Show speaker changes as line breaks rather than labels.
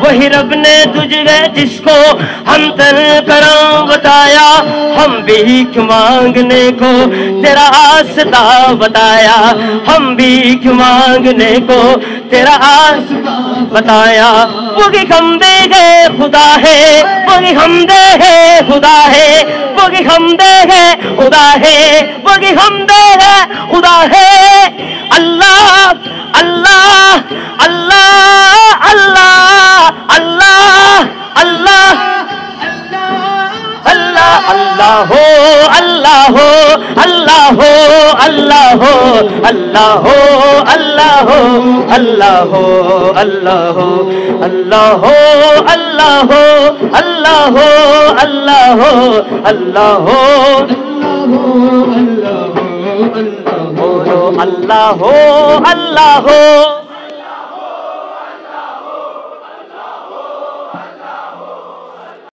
وہی رب نے تجھے جس کو ہم تر کرم بتایا، ہم بھیک مانگنے کو تیرا آستا بتایا، ہم بھیک مانگنے کو تیرا آستا بتایا۔ وہی حمد ہے خدا ہے، وہی حمد ہے خدا ہے، وہی حمد ہے خدا ہے، وہی حمد ہے خدا ہے۔ اللہ اللہ اللہ اللہ اللہ اللہ اللہ اللہ ہو اللہ ہو اللہ ہو اللہ ہو اللہ ہو اللہ ہو اللہ ہو اللہ ہو اللہ ہو اللہ ہو اللہ ہو اللہ ہو اللہ ہو اللہ ہو اللہ ہو اللہ ہو